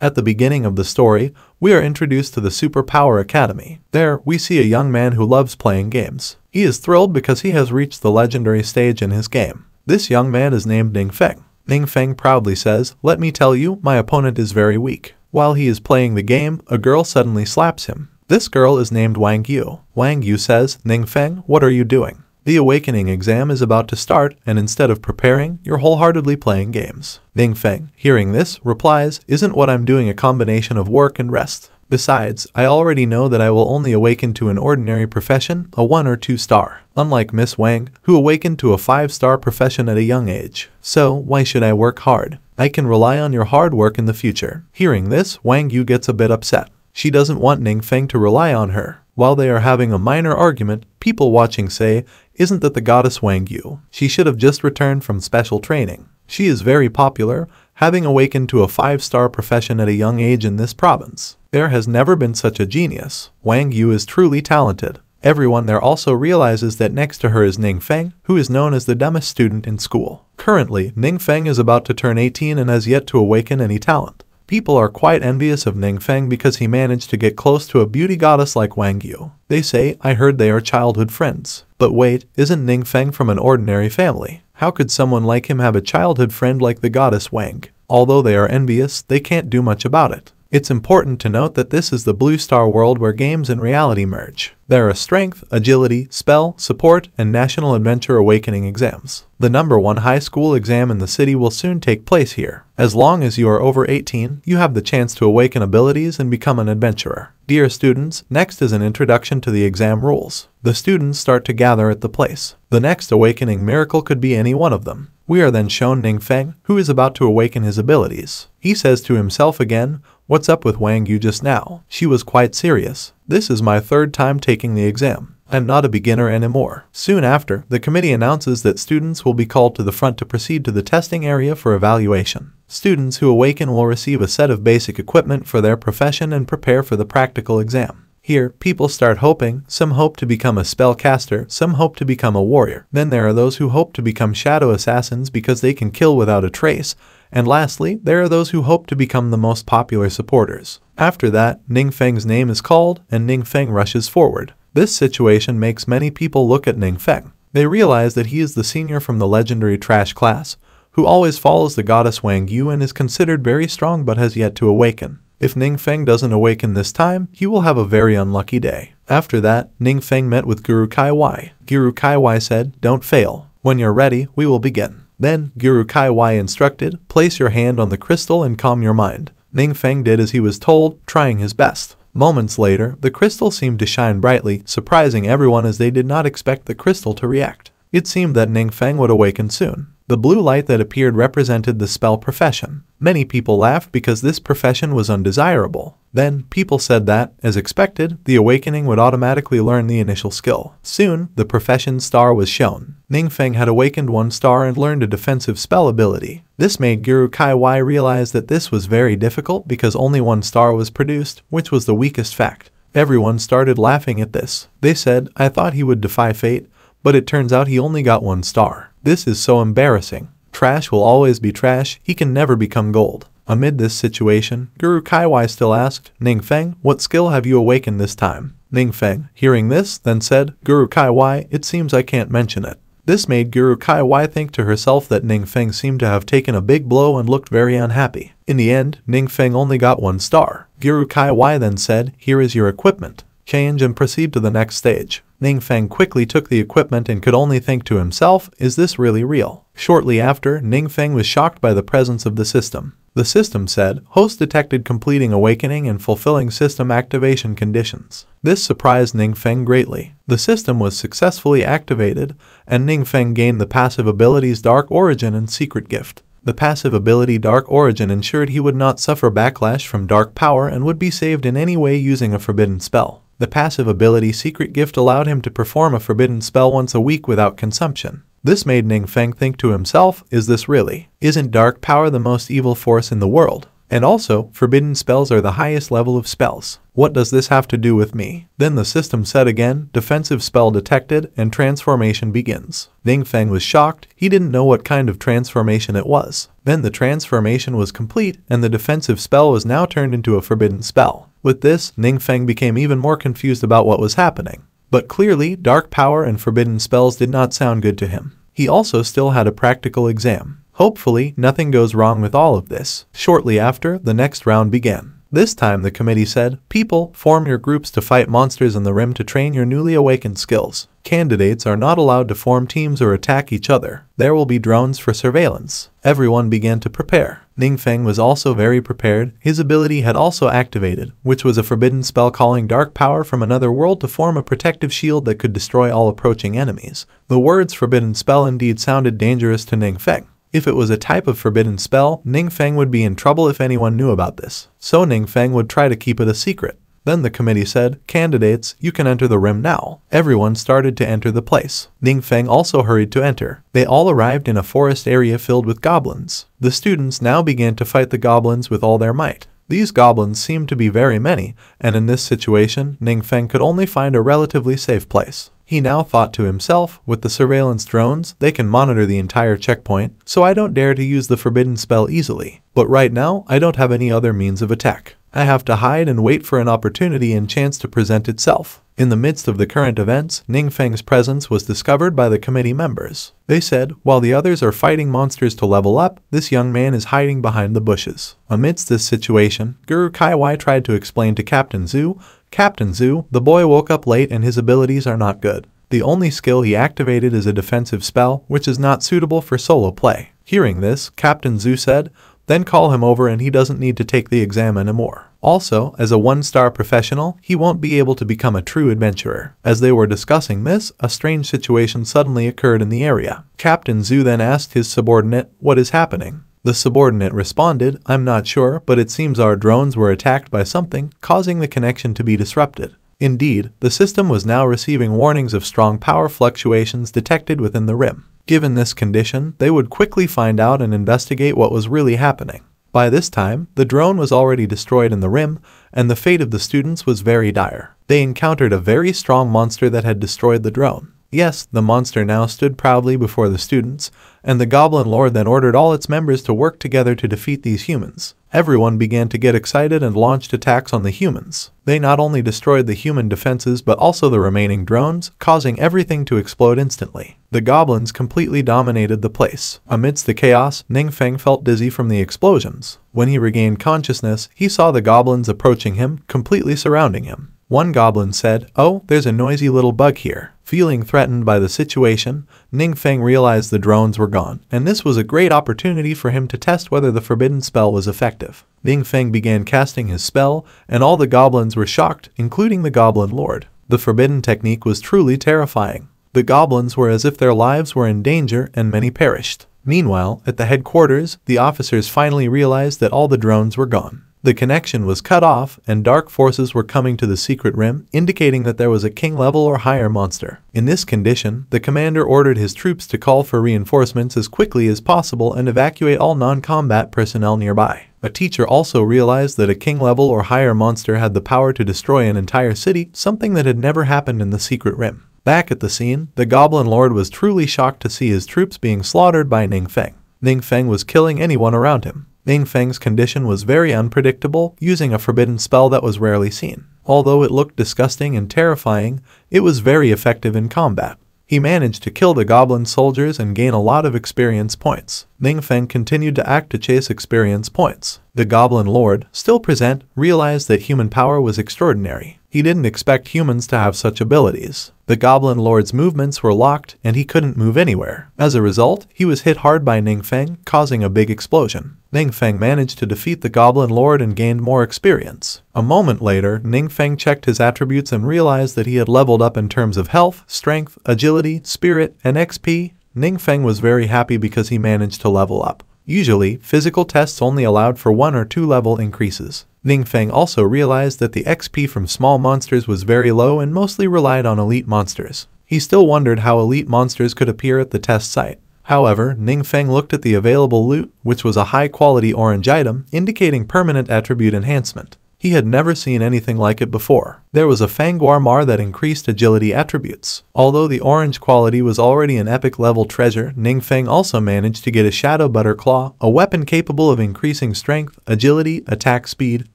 At the beginning of the story, we are introduced to the Superpower Academy. There, we see a young man who loves playing games. He is thrilled because he has reached the legendary stage in his game. This young man is named Ningfeng. Ningfeng proudly says, "Let me tell you, my opponent is very weak." While he is playing the game, a girl suddenly slaps him. This girl is named Wang Yu. Wang Yu says, "Ningfeng, what are you doing? The Awakening exam is about to start, and instead of preparing, you're wholeheartedly playing games." Ningfeng, hearing this, replies, "Isn't what I'm doing a combination of work and rest? Besides, I already know that I will only awaken to an ordinary profession, a 1 or 2 star, unlike Miss Wang, who awakened to a 5-star profession at a young age. So, why should I work hard? I can rely on your hard work in the future." Hearing this, Wang Yu gets a bit upset. She doesn't want Ningfeng to rely on her. While they are having a minor argument, people watching say, "Isn't that the goddess Wang Yu? She should have just returned from special training. She is very popular, having awakened to a 5-star profession at a young age in this province. There has never been such a genius. Wang Yu is truly talented." Everyone there also realizes that next to her is Ningfeng, who is known as the dumbest student in school. Currently, Ningfeng is about to turn 18 and has yet to awaken any talent. People are quite envious of Ningfeng because he managed to get close to a beauty goddess like Wang Yu. They say, "I heard they are childhood friends." But wait, isn't Ningfeng from an ordinary family? How could someone like him have a childhood friend like the goddess Wang? Although they are envious, they can't do much about it. It's important to note that this is the Blue Star world where games and reality merge. There are strength, agility, spell, support, and national adventure awakening exams. The #1 high school exam in the city will soon take place here. As long as you are over 18, you have the chance to awaken abilities and become an adventurer. Dear students, next is an introduction to the exam rules. The students start to gather at the place. The next awakening miracle could be any one of them. We are then shown Ningfeng, who is about to awaken his abilities. He says to himself again, "What's up with Wang Yu just now? She was quite serious. This is my 3rd time taking the exam. I'm not a beginner anymore." Soon after, the committee announces that students will be called to the front to proceed to the testing area for evaluation. Students who awaken will receive a set of basic equipment for their profession and prepare for the practical exam. Here, people start hoping. Some hope to become a spellcaster, some hope to become a warrior. Then there are those who hope to become shadow assassins because they can kill without a trace. And lastly, there are those who hope to become the most popular supporters. After that, Ningfeng's name is called, and Ningfeng rushes forward. This situation makes many people look at Ningfeng. They realize that he is the senior from the legendary trash class, who always follows the goddess Wang Yu and is considered very strong but has yet to awaken. If Ningfeng doesn't awaken this time, he will have a very unlucky day. After that, Ningfeng met with Guru Kaiwai. Guru Kaiwai said, "Don't fail. When you're ready, we will begin." Then, Guru Kaiwai instructed, "Place your hand on the crystal and calm your mind." Ningfeng did as he was told, trying his best. Moments later, the crystal seemed to shine brightly, surprising everyone as they did not expect the crystal to react. It seemed that Ningfeng would awaken soon. The blue light that appeared represented the spell profession. Many people laughed because this profession was undesirable. Then, people said that, as expected, the awakening would automatically learn the initial skill. Soon, the profession star was shown. Ningfeng had awakened 1 star and learned a defensive spell ability. This made Guru Kaiwai realize that this was very difficult because only 1 star was produced, which was the weakest fact. Everyone started laughing at this. They said, "I thought he would defy fate, but it turns out he only got 1 star. This is so embarrassing. Trash will always be trash, he can never become gold." Amid this situation, Guru Kaiwai still asked, "Ningfeng, what skill have you awakened this time?" Ningfeng, hearing this, then said, "Guru Kaiwai, it seems I can't mention it." This made Guru Kaiwai think to herself that Ningfeng seemed to have taken a big blow and looked very unhappy. In the end, Ningfeng only got 1 star. Guru Kaiwai then said, "Here is your equipment. Change and proceed to the next stage." Ningfeng quickly took the equipment and could only think to himself, "Is this really real?" Shortly after, Ningfeng was shocked by the presence of the system. The system said, "Host detected completing awakening and fulfilling system activation conditions." This surprised Ningfeng greatly. The system was successfully activated, and Ningfeng gained the passive abilities Dark Origin and Secret Gift. The passive ability Dark Origin ensured he would not suffer backlash from dark power and would be saved in any way using a forbidden spell. The passive ability Secret Gift allowed him to perform a forbidden spell once a week without consumption. This made Ningfeng think to himself, "Is this really? Isn't dark power the most evil force in the world?" And also, forbidden spells are the highest level of spells. What does this have to do with me? Then the system said again, defensive spell detected, and transformation begins. Ningfeng was shocked. He didn't know what kind of transformation it was. Then the transformation was complete, and the defensive spell was now turned into a forbidden spell. With this, Ningfeng became even more confused about what was happening. But clearly, dark power and forbidden spells did not sound good to him. He also still had a practical exam. Hopefully, nothing goes wrong with all of this. Shortly after, the next round began. This time the committee said, people, form your groups to fight monsters in the rim to train your newly awakened skills. Candidates are not allowed to form teams or attack each other. There will be drones for surveillance. Everyone began to prepare. Ningfeng was also very prepared. His ability had also activated, which was a forbidden spell calling dark power from another world to form a protective shield that could destroy all approaching enemies. The words forbidden spell indeed sounded dangerous to Ningfeng. If it was a type of forbidden spell, Ningfeng would be in trouble if anyone knew about this. So Ningfeng would try to keep it a secret. Then the committee said, candidates, you can enter the rim now. Everyone started to enter the place. Ningfeng also hurried to enter. They all arrived in a forest area filled with goblins. The students now began to fight the goblins with all their might. These goblins seemed to be very many, and in this situation, Ningfeng could only find a relatively safe place. He now thought to himself, with the surveillance drones, they can monitor the entire checkpoint, so I don't dare to use the forbidden spell easily. But right now, I don't have any other means of attack. I have to hide and wait for an opportunity and chance to present itself. In the midst of the current events, Ningfeng's presence was discovered by the committee members. They said, while the others are fighting monsters to level up, this young man is hiding behind the bushes. Amidst this situation, Guru Kaiwai tried to explain to Captain Zhu, Captain Zhu, the boy woke up late and his abilities are not good. The only skill he activated is a defensive spell, which is not suitable for solo play. Hearing this, Captain Zhu said, then call him over and he doesn't need to take the exam anymore. Also, as a one-star professional, he won't be able to become a true adventurer. As they were discussing this, a strange situation suddenly occurred in the area. Captain Zhu then asked his subordinate, what is happening? The subordinate responded, I'm not sure, but it seems our drones were attacked by something, causing the connection to be disrupted. Indeed, the system was now receiving warnings of strong power fluctuations detected within the rim. Given this condition, they would quickly find out and investigate what was really happening. By this time, the drone was already destroyed in the rim, and the fate of the students was very dire. They encountered a very strong monster that had destroyed the drone. Yes, the monster now stood proudly before the students, and the Goblin Lord then ordered all its members to work together to defeat these humans. Everyone began to get excited and launched attacks on the humans. They not only destroyed the human defenses but also the remaining drones, causing everything to explode instantly. The goblins completely dominated the place. Amidst the chaos, Ningfeng felt dizzy from the explosions. When he regained consciousness, he saw the goblins approaching him, completely surrounding him. One goblin said, "Oh, there's a noisy little bug here." Feeling threatened by the situation, Ningfeng realized the drones were gone, and this was a great opportunity for him to test whether the forbidden spell was effective. Ningfeng began casting his spell, and all the goblins were shocked, including the Goblin Lord. The forbidden technique was truly terrifying. The goblins were as if their lives were in danger, and many perished. Meanwhile, at the headquarters, the officers finally realized that all the drones were gone. The connection was cut off, and dark forces were coming to the secret rim, indicating that there was a king level or higher monster. In this condition, the commander ordered his troops to call for reinforcements as quickly as possible and evacuate all non-combat personnel nearby. A teacher also realized that a king level or higher monster had the power to destroy an entire city, something that had never happened in the secret rim. Back at the scene, the Goblin Lord was truly shocked to see his troops being slaughtered by Ningfeng. Ningfeng was killing anyone around him. Ningfeng's condition was very unpredictable, using a forbidden spell that was rarely seen. Although it looked disgusting and terrifying, it was very effective in combat. He managed to kill the goblin soldiers and gain a lot of experience points. Ningfeng continued to act to chase experience points. The Goblin Lord, still present, realized that human power was extraordinary. He didn't expect humans to have such abilities. The Goblin Lord's movements were locked and he couldn't move anywhere. As a result, he was hit hard by Ningfeng, causing a big explosion. Ningfeng managed to defeat the Goblin Lord and gained more experience. A moment later, Ningfeng checked his attributes and realized that he had leveled up in terms of health, strength, agility, spirit, and XP. Ningfeng was very happy because he managed to level up. Usually, physical tests only allowed for 1 or 2 level increases. Ningfeng also realized that the XP from small monsters was very low and mostly relied on elite monsters. He still wondered how elite monsters could appear at the test site. However, Ningfeng looked at the available loot, which was a high-quality orange item, indicating permanent attribute enhancement. He had never seen anything like it before. There was a Fangwarmar that increased agility attributes. Although the orange quality was already an epic level treasure, Ningfeng also managed to get a Shadow Butter Claw, a weapon capable of increasing strength, agility, attack speed,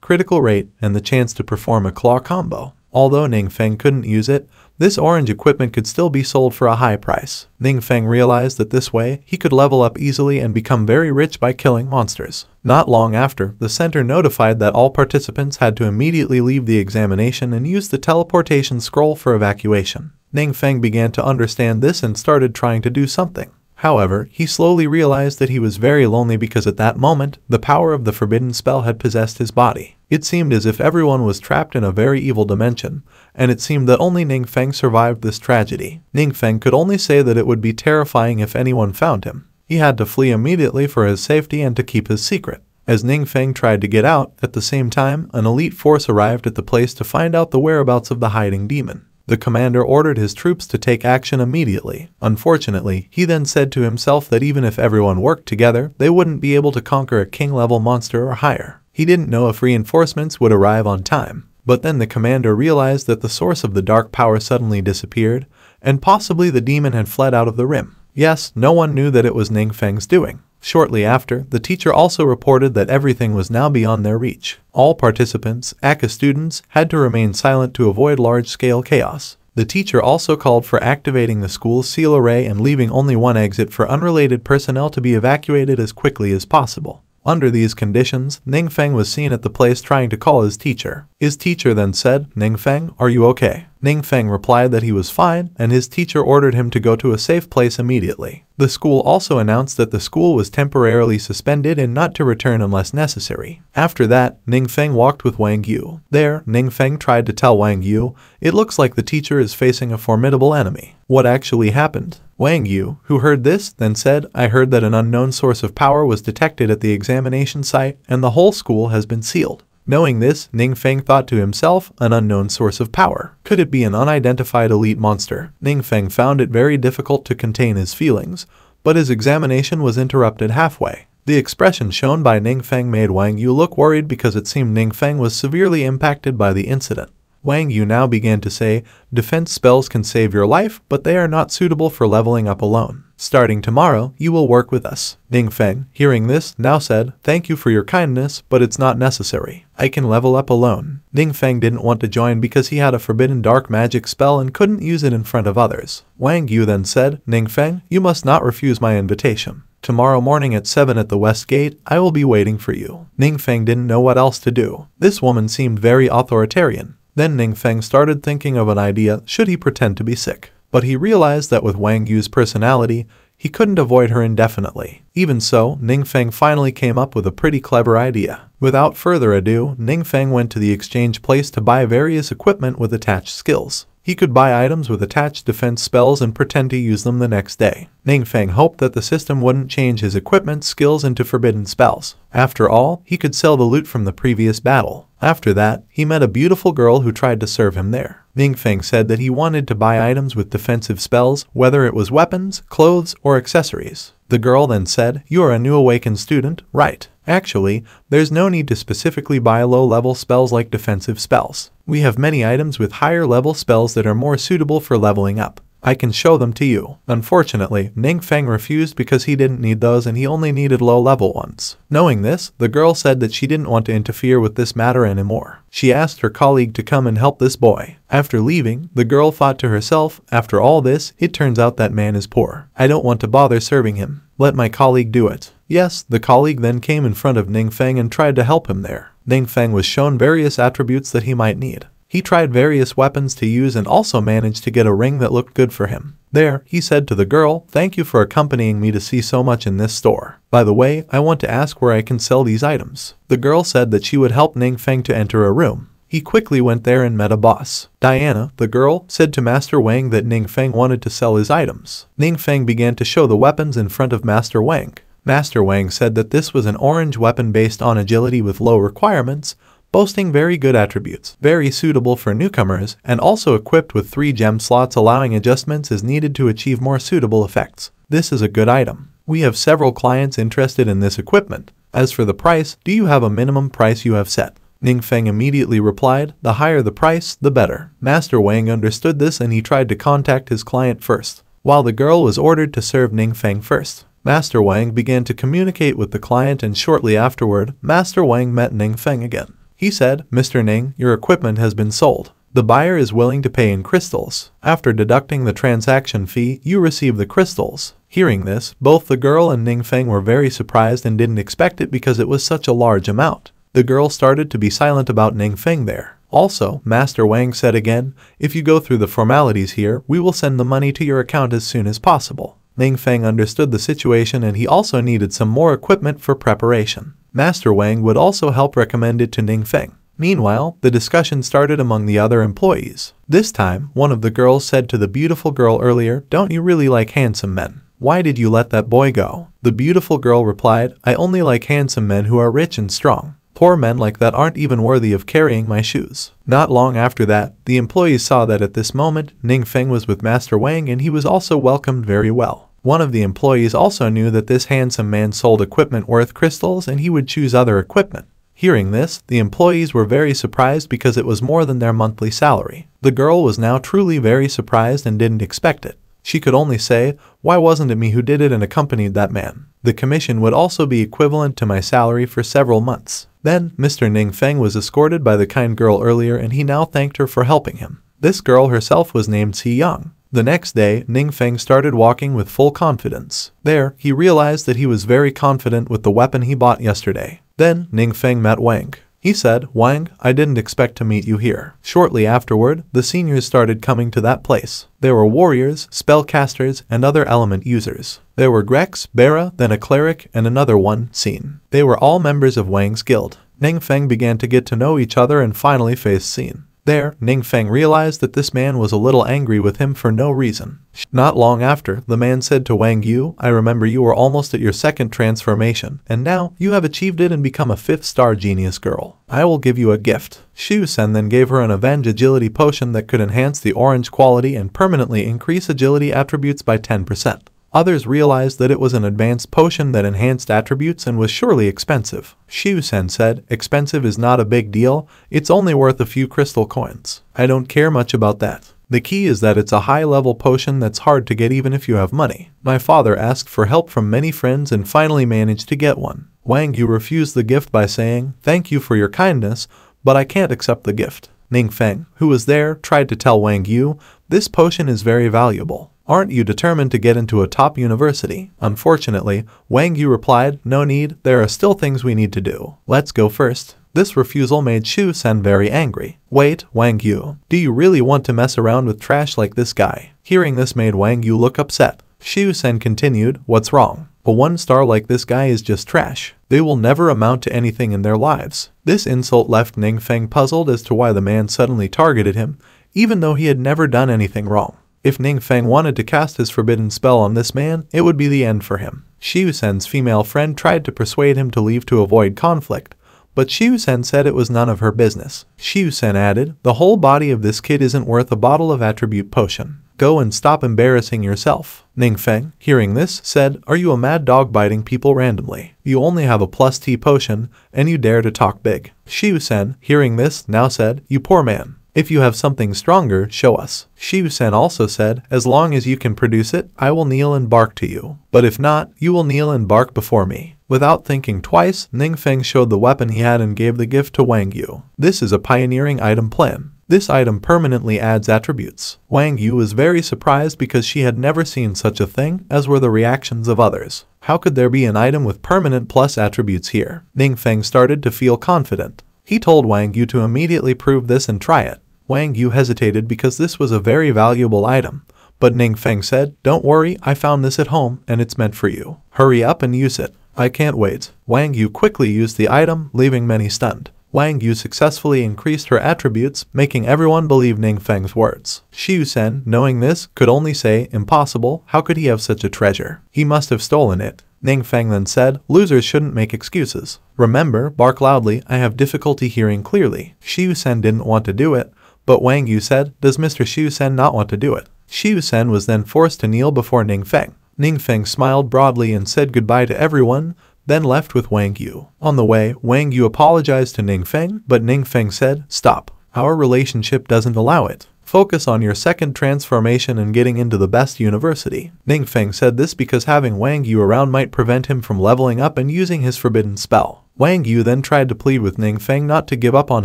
critical rate, and the chance to perform a claw combo. Although Ningfeng couldn't use it, this orange equipment could still be sold for a high price. Ningfeng realized that this way, he could level up easily and become very rich by killing monsters. Not long after, the center notified that all participants had to immediately leave the examination and use the teleportation scroll for evacuation. Ningfeng began to understand this and started trying to do something. However, he slowly realized that he was very lonely because at that moment, the power of the forbidden spell had possessed his body. It seemed as if everyone was trapped in a very evil dimension, and it seemed that only Ningfeng survived this tragedy. Ningfeng could only say that it would be terrifying if anyone found him. He had to flee immediately for his safety and to keep his secret. As Ningfeng tried to get out, at the same time, an elite force arrived at the place to find out the whereabouts of the hiding demon. The commander ordered his troops to take action immediately. Unfortunately, he then said to himself that even if everyone worked together, they wouldn't be able to conquer a king-level monster or higher. He didn't know if reinforcements would arrive on time. But then the commander realized that the source of the dark power suddenly disappeared, and possibly the demon had fled out of the rim. Yes, no one knew that it was Ningfeng's doing. Shortly after, the teacher also reported that everything was now beyond their reach. All participants, aka students, had to remain silent to avoid large-scale chaos. The teacher also called for activating the school's seal array and leaving only one exit for unrelated personnel to be evacuated as quickly as possible. Under these conditions, Ningfeng was seen at the place trying to call his teacher. His teacher then said, "Ningfeng, are you okay?" Ningfeng replied that he was fine, and his teacher ordered him to go to a safe place immediately. The school also announced that the school was temporarily suspended and not to return unless necessary. After that, Ningfeng walked with Wang Yu. There, Ningfeng tried to tell Wang Yu, "It looks like the teacher is facing a formidable enemy." What actually happened? Wang Yu, who heard this, then said, "I heard that an unknown source of power was detected at the examination site, and the whole school has been sealed." Knowing this, Ningfeng thought to himself, an unknown source of power. Could it be an unidentified elite monster? Ningfeng found it very difficult to contain his feelings, but his examination was interrupted halfway. The expression shown by Ningfeng made Wang Yu look worried because it seemed Ningfeng was severely impacted by the incident. Wang Yu now began to say, "Defense spells can save your life, but they are not suitable for leveling up alone. Starting tomorrow, you will work with us." Ningfeng, hearing this, now said, "Thank you for your kindness, but it's not necessary. I can level up alone." Ningfeng didn't want to join because he had a forbidden dark magic spell and couldn't use it in front of others. Wang Yu then said, "Ningfeng, you must not refuse my invitation. Tomorrow morning at 7 at the west gate, I will be waiting for you." Ningfeng didn't know what else to do. This woman seemed very authoritarian. Then Ningfeng started thinking of an idea should he pretend to be sick. But he realized that with Wang Yu's personality, he couldn't avoid her indefinitely. Even so, Ningfeng finally came up with a pretty clever idea. Without further ado, Ningfeng went to the exchange place to buy various equipment with attached skills. He could buy items with attached defense spells and pretend to use them the next day. Ningfeng hoped that the system wouldn't change his equipment skills into forbidden spells. After all, he could sell the loot from the previous battle. After that, he met a beautiful girl who tried to serve him there. Ningfeng said that he wanted to buy items with defensive spells, whether it was weapons, clothes, or accessories. The girl then said, "You are a new Awaken student, right? Actually, there's no need to specifically buy low-level spells like defensive spells. We have many items with higher-level spells that are more suitable for leveling up. I can show them to you." Unfortunately, Ningfeng refused because he didn't need those and he only needed low-level ones. Knowing this, the girl said that she didn't want to interfere with this matter anymore. She asked her colleague to come and help this boy. After leaving, the girl thought to herself, "After all this, it turns out that man is poor. I don't want to bother serving him. Let my colleague do it." Yes, the colleague then came in front of Ningfeng and tried to help him there. Ningfeng was shown various attributes that he might need. He tried various weapons to use and also managed to get a ring that looked good for him. There, he said to the girl, "Thank you for accompanying me to see so much in this store. By the way, I want to ask where I can sell these items." The girl said that she would help Ningfeng to enter a room. He quickly went there and met a boss. Diana, the girl, said to Master Wang that Ningfeng wanted to sell his items. Ningfeng began to show the weapons in front of Master Wang. Master Wang said that this was an orange weapon based on agility with low requirements, boasting very good attributes, very suitable for newcomers, and also equipped with 3 gem slots allowing adjustments as needed to achieve more suitable effects. This is a good item. We have several clients interested in this equipment. As for the price, do you have a minimum price you have set? Ningfeng immediately replied, the higher the price, the better. Master Wang understood this and he tried to contact his client first, while the girl was ordered to serve Ningfeng first. Master Wang began to communicate with the client and shortly afterward, Master Wang met Ningfeng again. He said, Mr. Ning, your equipment has been sold. The buyer is willing to pay in crystals. After deducting the transaction fee, you receive the crystals. Hearing this, both the girl and Ningfeng were very surprised and didn't expect it because it was such a large amount. The girl started to be silent about Ningfeng there. Also, Master Wang said again, if you go through the formalities here, we will send the money to your account as soon as possible. Ningfeng understood the situation and he also needed some more equipment for preparation. Master Wang would also help recommend it to Ningfeng. Meanwhile, the discussion started among the other employees. This time, one of the girls said to the beautiful girl earlier, don't you really like handsome men? Why did you let that boy go? The beautiful girl replied, I only like handsome men who are rich and strong. Poor men like that aren't even worthy of carrying my shoes. Not long after that, the employees saw that at this moment, Ningfeng was with Master Wang and he was also welcomed very well. One of the employees also knew that this handsome man sold equipment worth crystals and he would choose other equipment. Hearing this, the employees were very surprised because it was more than their monthly salary. The girl was now truly very surprised and didn't expect it. She could only say, why wasn't it me who did it and accompanied that man? The commission would also be equivalent to my salary for several months. Then, Mr. Ningfeng was escorted by the kind girl earlier and he now thanked her for helping him. This girl herself was named Si Young. The next day, Ningfeng started walking with full confidence. There, he realized that he was very confident with the weapon he bought yesterday. Then, Ningfeng met Wang. He said, Wang, I didn't expect to meet you here. Shortly afterward, the seniors started coming to that place. There were warriors, spellcasters, and other element users. There were Grex, Bara, then a cleric, and another one, Scene. They were all members of Wang's guild. Ningfeng began to get to know each other and finally faced Scene. There, Ningfeng realized that this man was a little angry with him for no reason. Not long after, the man said to Wang Yu, I remember you were almost at your 2nd transformation, and now you have achieved it and become a 5th-star genius girl. I will give you a gift. Xiu Sen then gave her an Avenge Agility potion that could enhance the orange quality and permanently increase agility attributes by 10%. Others realized that it was an advanced potion that enhanced attributes and was surely expensive. Xiu Sen said, expensive is not a big deal, it's only worth a few crystal coins. I don't care much about that. The key is that it's a high-level potion that's hard to get even if you have money. My father asked for help from many friends and finally managed to get one. Wang Yu refused the gift by saying, thank you for your kindness, but I can't accept the gift. Ningfeng, who was there, tried to tell Wang Yu, this potion is very valuable. Aren't you determined to get into a top university? Unfortunately, Wang Yu replied, no need, there are still things we need to do. Let's go first. This refusal made Xiu Sen very angry. Wait, Wang Yu, do you really want to mess around with trash like this guy? Hearing this made Wang Yu look upset. Xiu Sen continued, what's wrong? A 1-star like this guy is just trash. They will never amount to anything in their lives. This insult left Ningfeng puzzled as to why the man suddenly targeted him, even though he had never done anything wrong. If Ningfeng wanted to cast his forbidden spell on this man, it would be the end for him. Xiu Sen's female friend tried to persuade him to leave to avoid conflict, but Xiu Sen said it was none of her business. Xiu Sen added, the whole body of this kid isn't worth a bottle of attribute potion. Go and stop embarrassing yourself. Ningfeng, hearing this, said, are you a mad dog biting people randomly? You only have a plus T potion, and you dare to talk big. Xiu Sen, hearing this, now said, you poor man. If you have something stronger, show us. Xiu Sen also said, as long as you can produce it, I will kneel and bark to you. But if not, you will kneel and bark before me. Without thinking twice, Ningfeng showed the weapon he had and gave the gift to Wang Yu. This is a pioneering item plan. This item permanently adds attributes. Wang Yu was very surprised because she had never seen such a thing, as were the reactions of others. How could there be an item with permanent plus attributes here? Ningfeng started to feel confident. He told Wang Yu to immediately prove this and try it. Wang Yu hesitated because this was a very valuable item, but Ningfeng said, don't worry, I found this at home and it's meant for you. Hurry up and use it. I can't wait. Wang Yu quickly used the item, leaving many stunned. Wang Yu successfully increased her attributes, making everyone believe Ningfeng's words. Xiu Sen, knowing this, could only say, impossible, how could he have such a treasure? He must have stolen it. Ningfeng then said, losers shouldn't make excuses. Remember, bark loudly, I have difficulty hearing clearly. Xiu-sen didn't want to do it, but Wang Yu said, does Mr. Xiu-sen not want to do it? Xiu-sen was then forced to kneel before Ningfeng. Ningfeng smiled broadly and said goodbye to everyone, then left with Wang Yu. On the way, Wang Yu apologized to Ningfeng, but Ningfeng said, stop. Our relationship doesn't allow it. Focus on your second transformation and getting into the best university. Ningfeng said this because having Wang Yu around might prevent him from leveling up and using his forbidden spell. Wang Yu then tried to plead with Ningfeng not to give up on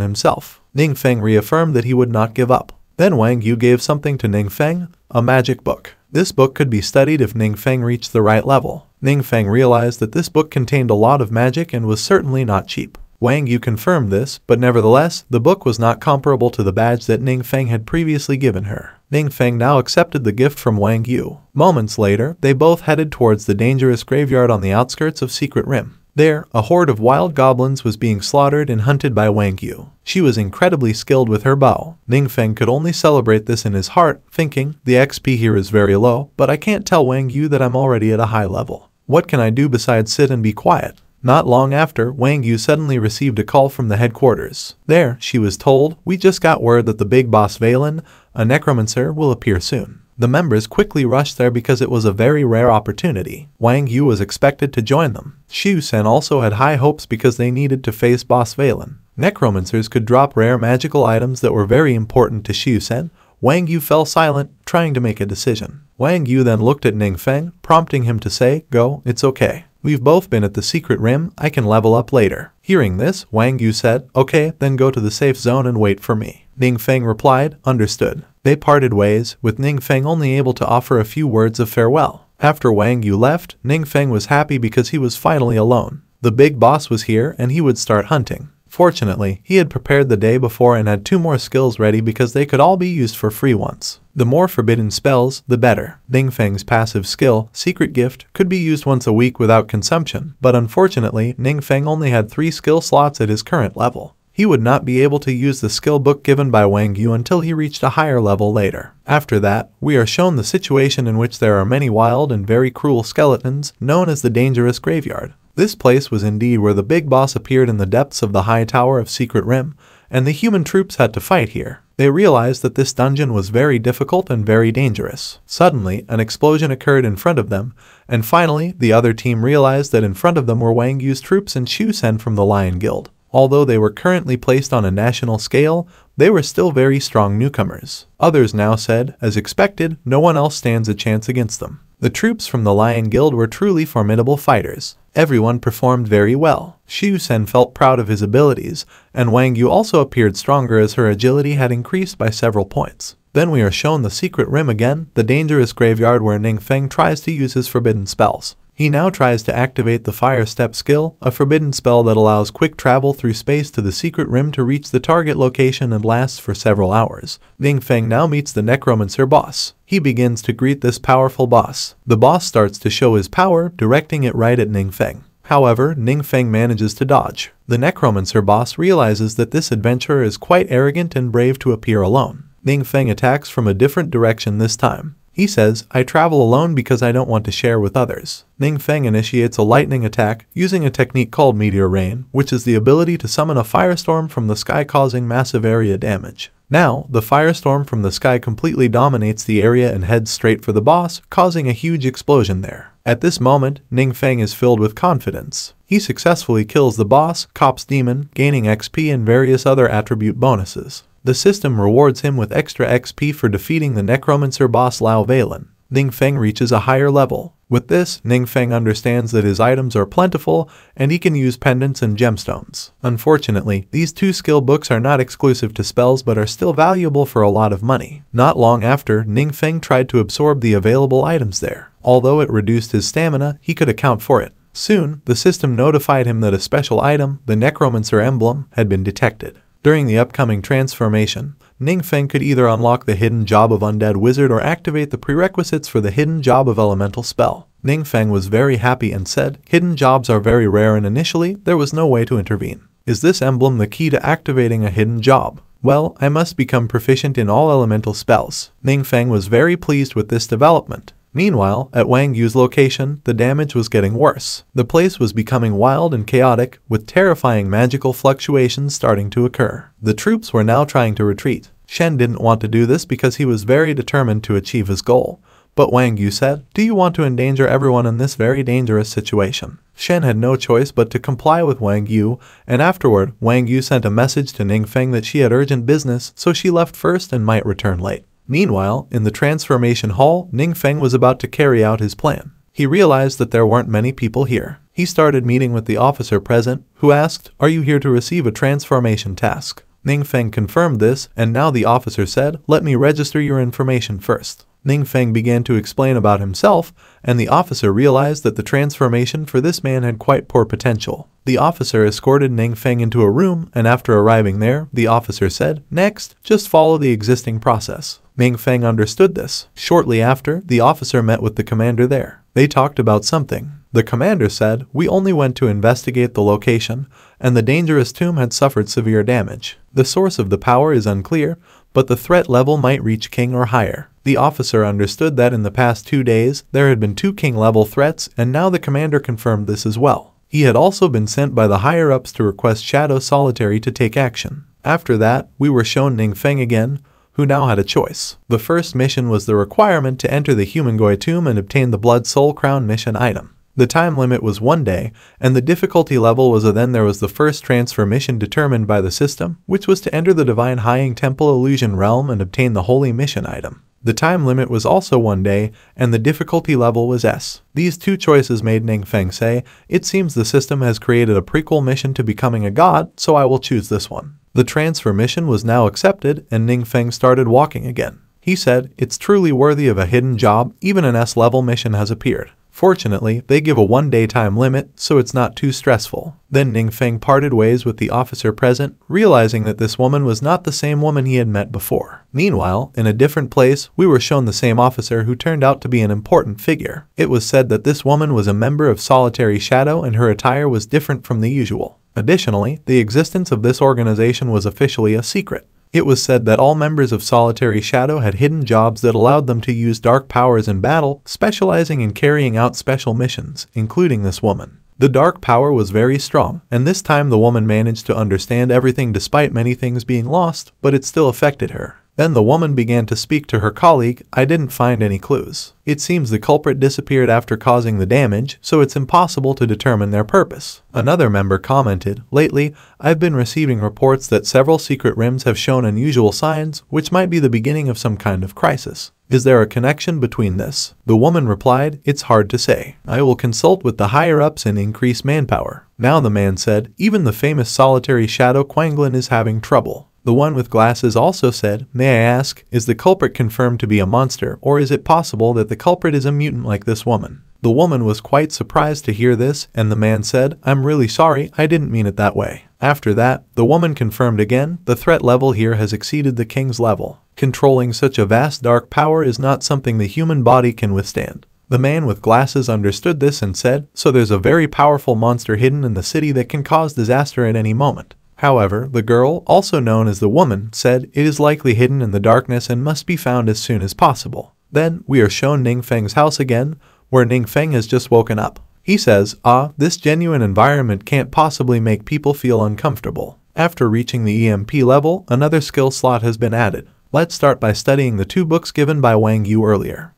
himself. Ningfeng reaffirmed that he would not give up. Then Wang Yu gave something to Ningfeng, a magic book. This book could be studied if Ningfeng reached the right level. Ningfeng realized that this book contained a lot of magic and was certainly not cheap. Wang Yu confirmed this, but nevertheless, the book was not comparable to the badge that Ningfeng had previously given her. Ningfeng now accepted the gift from Wang Yu. Moments later, they both headed towards the dangerous graveyard on the outskirts of Secret Rim. There, a horde of wild goblins was being slaughtered and hunted by Wang Yu. She was incredibly skilled with her bow. Ningfeng could only celebrate this in his heart, thinking, the XP here is very low, but I can't tell Wang Yu that I'm already at a high level. What can I do besides sit and be quiet? Not long after, Wang Yu suddenly received a call from the headquarters. There, she was told, we just got word that the big boss Valen, a necromancer, will appear soon. The members quickly rushed there because it was a very rare opportunity. Wang Yu was expected to join them. Xiu-sen also had high hopes because they needed to face boss Valen. Necromancers could drop rare magical items that were very important to Xiu-sen. Wang Yu fell silent, trying to make a decision. Wang Yu then looked at Ningfeng, prompting him to say, go, it's okay. We've both been at the Secret Rim, I can level up later. Hearing this, Wang Yu said, okay, then go to the safe zone and wait for me. Ningfeng replied, understood. They parted ways, with Ningfeng only able to offer a few words of farewell. After Wang Yu left, Ningfeng was happy because he was finally alone. The big boss was here and he would start hunting. Fortunately, he had prepared the day before and had 2 more skills ready because they could all be used for free once. The more forbidden spells, the better. Ningfeng's passive skill, Secret Gift, could be used once a week without consumption, but unfortunately, Ningfeng only had 3 skill slots at his current level. He would not be able to use the skill book given by Wang Yu until he reached a higher level later. After that, we are shown the situation in which there are many wild and very cruel skeletons, known as the Dangerous Graveyard. This place was indeed where the big boss appeared in the depths of the high tower of Secret Rim, and the human troops had to fight here. They realized that this dungeon was very difficult and very dangerous. Suddenly, an explosion occurred in front of them, and finally, the other team realized that in front of them were Wang Yu's troops and Xiu-sen from the Lion Guild. Although they were currently placed on a national scale, they were still very strong newcomers. Others now said, as expected, no one else stands a chance against them. The troops from the Lion Guild were truly formidable fighters. Everyone performed very well. Xiu-sen felt proud of his abilities, and Wang Yu also appeared stronger as her agility had increased by several points. Then we are shown the Secret Rim again, the dangerous graveyard where Ningfeng tries to use his forbidden spells. He now tries to activate the Fire Step skill, a forbidden spell that allows quick travel through space to the Secret Rim to reach the target location and lasts for several hours. Ningfeng now meets the Necromancer boss. He begins to greet this powerful boss. The boss starts to show his power, directing it right at Ningfeng. However, Ningfeng manages to dodge. The Necromancer boss realizes that this adventurer is quite arrogant and brave to appear alone. Ningfeng attacks from a different direction this time. He says, I travel alone because I don't want to share with others. Ningfeng initiates a lightning attack using a technique called Meteor Rain, which is the ability to summon a firestorm from the sky causing massive area damage. Now, the firestorm from the sky completely dominates the area and heads straight for the boss, causing a huge explosion there. At this moment, Ningfeng is filled with confidence. He successfully kills the boss, Cop's demon, gaining XP and various other attribute bonuses. The system rewards him with extra XP for defeating the Necromancer boss Lao Valen. Ningfeng reaches a higher level. With this, Ningfeng understands that his items are plentiful and he can use pendants and gemstones. Unfortunately, these 2 skill books are not exclusive to spells but are still valuable for a lot of money. Not long after, Ningfeng tried to absorb the available items there. Although it reduced his stamina, he could account for it. Soon, the system notified him that a special item, the Necromancer emblem, had been detected. During the upcoming transformation, Ningfeng could either unlock the hidden job of Undead Wizard or activate the prerequisites for the hidden job of Elemental Spell. Ningfeng was very happy and said, hidden jobs are very rare and initially, there was no way to intervene. Is this emblem the key to activating a hidden job? Well, I must become proficient in all elemental spells. Ningfeng was very pleased with this development. Meanwhile, at Wang Yu's location, the damage was getting worse. The place was becoming wild and chaotic, with terrifying magical fluctuations starting to occur. The troops were now trying to retreat. Shen didn't want to do this because he was very determined to achieve his goal. But Wang Yu said, "Do you want to endanger everyone in this very dangerous situation?" Shen had no choice but to comply with Wang Yu, and afterward, Wang Yu sent a message to Ningfeng that she had urgent business, so she left first and might return late. Meanwhile, in the transformation hall, Ningfeng was about to carry out his plan. He realized that there weren't many people here. He started meeting with the officer present, who asked, "Are you here to receive a transformation task?" Ningfeng confirmed this, and now the officer said, "Let me register your information first." Ningfeng began to explain about himself, and the officer realized that the transformation for this man had quite poor potential. The officer escorted Ningfeng into a room, and after arriving there, the officer said, "Next, just follow the existing process." Ningfeng understood this. Shortly after, the officer met with the commander there. They talked about something. The commander said, "We only went to investigate the location, and the dangerous tomb had suffered severe damage. The source of the power is unclear, but the threat level might reach king or higher." The officer understood that in the past 2 days, there had been 2 king-level threats, and now the commander confirmed this as well. He had also been sent by the higher-ups to request Shadow Solitary to take action. After that, we were shown Ningfeng again, who now had a choice. The first mission was the requirement to enter the Human Goi tomb and obtain the Blood Soul Crown mission item. The time limit was 1 day, and the difficulty level was then there was the first transfer mission determined by the system, which was to enter the Divine Hying Temple Illusion Realm and obtain the Holy Mission item. The time limit was also 1 day, and the difficulty level was S. These 2 choices made Ningfeng say, "It seems the system has created a prequel mission to becoming a god, so I will choose this one." The transfer mission was now accepted, and Ningfeng started walking again. He said, "It's truly worthy of a hidden job, even an S-level mission has appeared. Fortunately, they give a 1-day time limit, so it's not too stressful." Then Ningfeng parted ways with the officer present, realizing that this woman was not the same woman he had met before. Meanwhile, in a different place, we were shown the same officer who turned out to be an important figure. It was said that this woman was a member of Solitary Shadow and her attire was different from the usual. Additionally, the existence of this organization was officially a secret. It was said that all members of Solitary Shadow had hidden jobs that allowed them to use dark powers in battle, specializing in carrying out special missions, including this woman. The dark power was very strong, and this time the woman managed to understand everything despite many things being lost, but it still affected her. Then the woman began to speak to her colleague. "I didn't find any clues. It seems the culprit disappeared after causing the damage, so it's impossible to determine their purpose." Another member commented, "Lately, I've been receiving reports that several secret rims have shown unusual signs, which might be the beginning of some kind of crisis. Is there a connection between this?" The woman replied, "It's hard to say. I will consult with the higher-ups and increase manpower." Now the man said, "Even the famous Solitary Shadow Quanglin is having trouble." The one with glasses also said, "May I ask, is the culprit confirmed to be a monster, or is it possible that the culprit is a mutant like this woman?" The woman was quite surprised to hear this, and the man said, "I'm really sorry, I didn't mean it that way." After that, the woman confirmed again, "The threat level here has exceeded the king's level. Controlling such a vast dark power is not something the human body can withstand." The man with glasses understood this and said, "So there's a very powerful monster hidden in the city that can cause disaster at any moment." However, the girl, also known as the woman, said, "It is likely hidden in the darkness and must be found as soon as possible." Then, we are shown Ningfeng's house again, where Ningfeng has just woken up. He says, "This genuine environment can't possibly make people feel uncomfortable." After reaching the EMP level, another skill slot has been added. Let's start by studying the 2 books given by Wang Yu earlier.